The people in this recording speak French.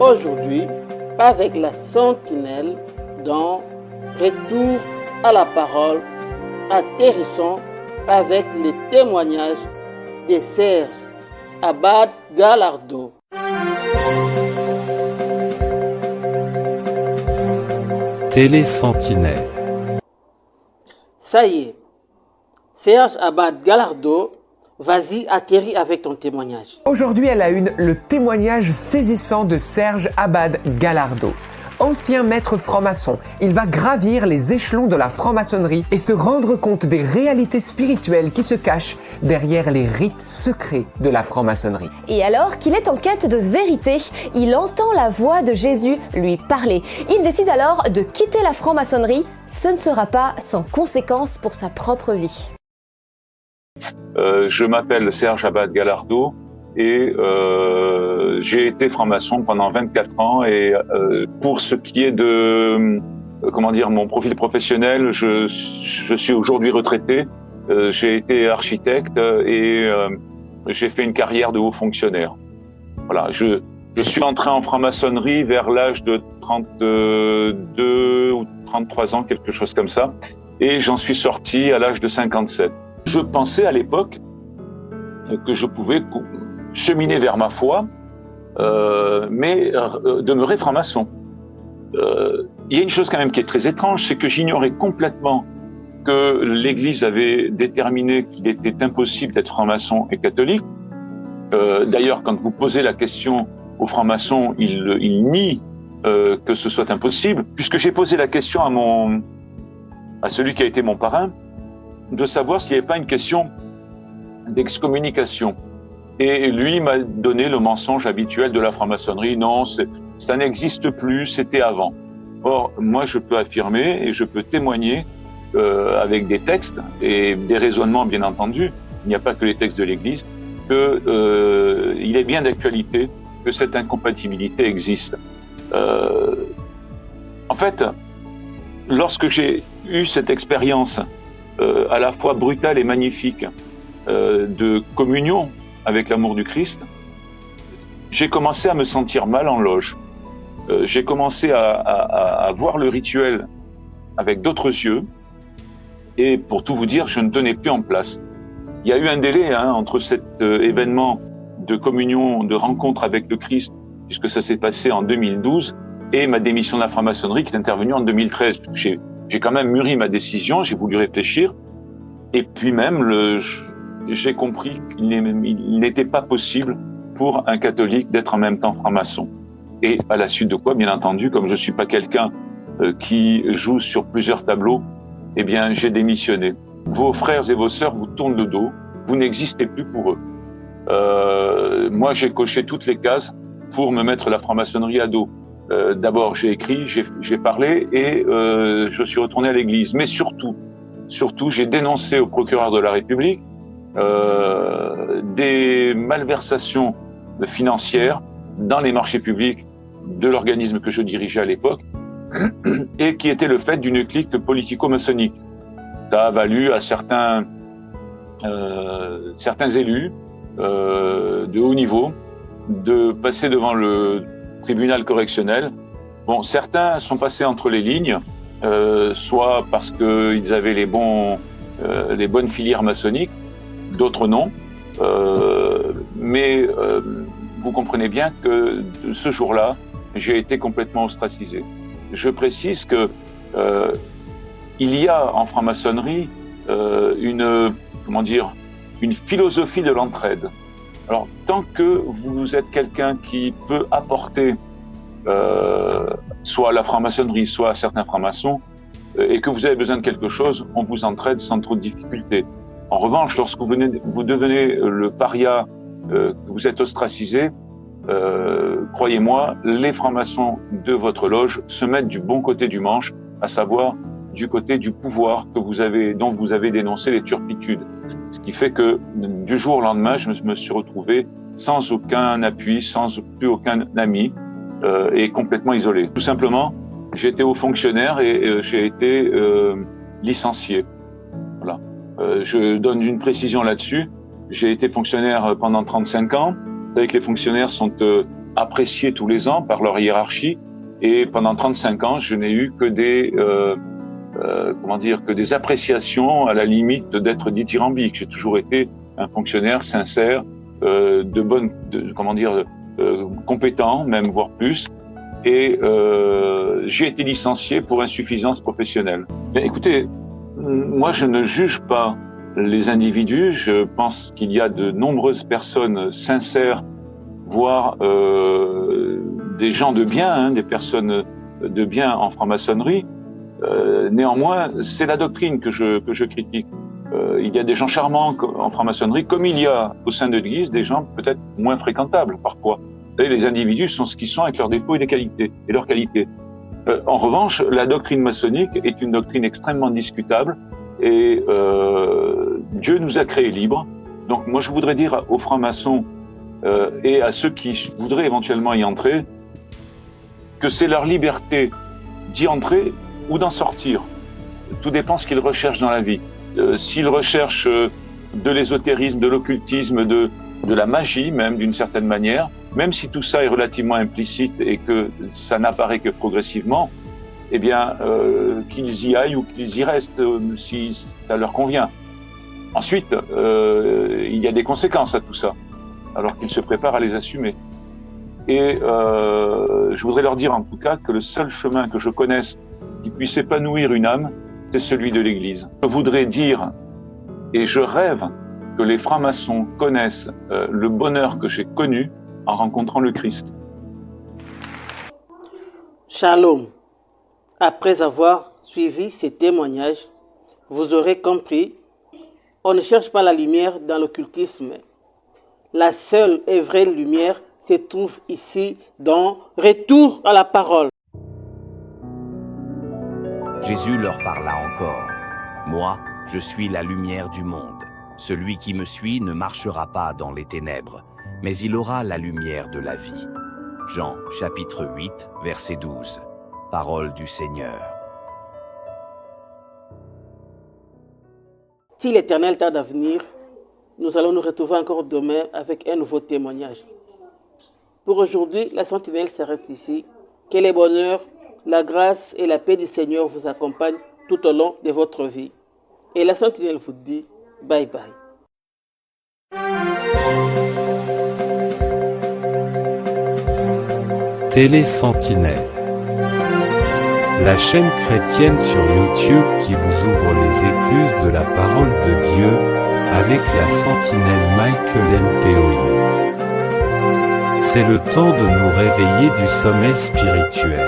aujourd'hui avec la sentinelle dans Retour à la parole, atterrissons avec les témoignages de Serge Abad Galardo. Télé Sentinelle. Ça y est, Serge Abad Galardo, vas-y, atterris avec ton témoignage. Aujourd'hui à la une, le témoignage saisissant de Serge Abad Galardo. Ancien maître franc-maçon, il va gravir les échelons de la franc-maçonnerie et se rendre compte des réalités spirituelles qui se cachent derrière les rites secrets de la franc-maçonnerie. Et alors qu'il est en quête de vérité, il entend la voix de Jésus lui parler. Il décide alors de quitter la franc-maçonnerie. Ce ne sera pas sans conséquences pour sa propre vie. Je m'appelle Serge Abad Galardo et j'ai été franc-maçon pendant 24 ans et pour ce qui est de mon profil professionnel, je suis aujourd'hui retraité. J'ai été architecte et j'ai fait une carrière de haut fonctionnaire. Voilà, je suis entré en franc-maçonnerie vers l'âge de 32 ou 33 ans, quelque chose comme ça, et j'en suis sorti à l'âge de 57. Je pensais à l'époque que je pouvais cheminer vers ma foi, mais demeurer franc-maçon. Il y a une chose quand même qui est très étrange, c'est que j'ignorais complètement que l'Église avait déterminé qu'il était impossible d'être franc-maçon et catholique. D'ailleurs, quand vous posez la question aux francs-maçons, ils nient que ce soit impossible, puisque j'ai posé la question à celui qui a été mon parrain, de savoir s'il n'y avait pas une question d'excommunication. Et lui m'a donné le mensonge habituel de la franc-maçonnerie. Non, ça n'existe plus, c'était avant. Or, moi, je peux affirmer et je peux témoigner avec des textes et des raisonnements, bien entendu, il n'y a pas que les textes de l'Église, qu'il est bien d'actualité que cette incompatibilité existe. En fait, lorsque j'ai eu cette expérience à la fois brutale et magnifique de communion avec l'amour du Christ, j'ai commencé à me sentir mal en loge. J'ai commencé à voir le rituel avec d'autres yeux, et pour tout vous dire, je ne tenais plus en place. Il y a eu un délai entre cet événement de communion, de rencontre avec le Christ, puisque ça s'est passé en 2012, et ma démission de la franc-maçonnerie qui est intervenue en 2013. J'ai quand même mûri ma décision, j'ai voulu réfléchir, et puis même j'ai compris qu'il n'était pas possible pour un catholique d'être en même temps franc-maçon. Et à la suite de quoi, bien entendu, comme je ne suis pas quelqu'un qui joue sur plusieurs tableaux, eh bien, j'ai démissionné. Vos frères et vos sœurs vous tournent le dos, vous n'existez plus pour eux. Moi, j'ai coché toutes les cases pour me mettre la franc-maçonnerie à dos. D'abord, j'ai écrit, j'ai parlé et je suis retourné à l'église. Mais surtout, j'ai dénoncé au procureur de la République des malversations financières dans les marchés publics de l'organisme que je dirigeais à l'époque et qui était le fait d'une clique politico-maçonnique. Ça a valu à certains élus de haut niveau de passer devant le tribunal correctionnel. Bon, certains sont passés entre les lignes, soit parce qu'ils avaient les bonnes filières maçonniques, d'autres non. Mais vous comprenez bien que ce jour-là, j'ai été complètement ostracisé. Je précise que il y a en franc-maçonnerie une philosophie de l'entraide. Alors, tant que vous êtes quelqu'un qui peut apporter soit à la franc-maçonnerie, soit à certains francs-maçons, et que vous avez besoin de quelque chose, on vous entraide sans trop de difficultés. En revanche, lorsque vous devenez le paria, que vous êtes ostracisé, croyez-moi, les francs-maçons de votre loge se mettent du bon côté du manche, à savoir du côté du pouvoir dont vous avez dénoncé les turpitudes. Ce qui fait que du jour au lendemain, je me suis retrouvé sans aucun appui, sans plus aucun ami et complètement isolé. Tout simplement, j'étais haut fonctionnaire et j'ai été licencié. Voilà. Je donne une précision là-dessus. J'ai été fonctionnaire pendant 35 ans. Vous savez que les fonctionnaires sont appréciés tous les ans par leur hiérarchie. Et pendant 35 ans, je n'ai eu que des appréciations à la limite d'être dithyrambique. J'ai toujours été un fonctionnaire sincère, compétent, même voire plus. Et j'ai été licencié pour insuffisance professionnelle. Mais écoutez, moi je ne juge pas les individus. Je pense qu'il y a de nombreuses personnes sincères, voire des gens de bien, des personnes de bien en franc-maçonnerie. Néanmoins, c'est la doctrine que je critique. Il y a des gens charmants en franc-maçonnerie, comme il y a au sein de l'Église des gens peut-être moins fréquentables parfois. Vous savez, les individus sont ce qu'ils sont avec leurs défauts et leurs qualités. En revanche, la doctrine maçonnique est une doctrine extrêmement discutable et Dieu nous a créés libres. Donc moi je voudrais dire aux francs-maçons et à ceux qui voudraient éventuellement y entrer que c'est leur liberté d'y entrer ou d'en sortir. Tout dépend de ce qu'ils recherchent dans la vie. S'ils recherchent de l'ésotérisme, de l'occultisme, de la magie même d'une certaine manière, même si tout ça est relativement implicite et que ça n'apparaît que progressivement, eh bien qu'ils y aillent ou qu'ils y restent si ça leur convient. Ensuite, il y a des conséquences à tout ça, alors qu'ils se préparent à les assumer. Et je voudrais leur dire en tout cas que le seul chemin que je connaisse qui puisse épanouir une âme, c'est celui de l'Église. Je voudrais dire, et je rêve, que les francs-maçons connaissent le bonheur que j'ai connu en rencontrant le Christ. Shalom. Après avoir suivi ces témoignages, vous aurez compris, on ne cherche pas la lumière dans l'occultisme. La seule et vraie lumière se trouve ici dans Retour à la parole. Jésus leur parla encore. Moi, je suis la lumière du monde. Celui qui me suit ne marchera pas dans les ténèbres, mais il aura la lumière de la vie. Jean, chapitre 8, verset 12. Parole du Seigneur. Si l'Éternel tarde à venir, nous allons nous retrouver encore demain avec un nouveau témoignage. Pour aujourd'hui, la sentinelle s'arrête ici. Que le bonheur, la grâce et la paix du Seigneur vous accompagnent tout au long de votre vie. Et la sentinelle vous dit bye bye. Télé Sentinelle, la chaîne chrétienne sur YouTube qui vous ouvre les écluses de la parole de Dieu avec la sentinelle Michael Mpeoui. C'est le temps de nous réveiller du sommeil spirituel.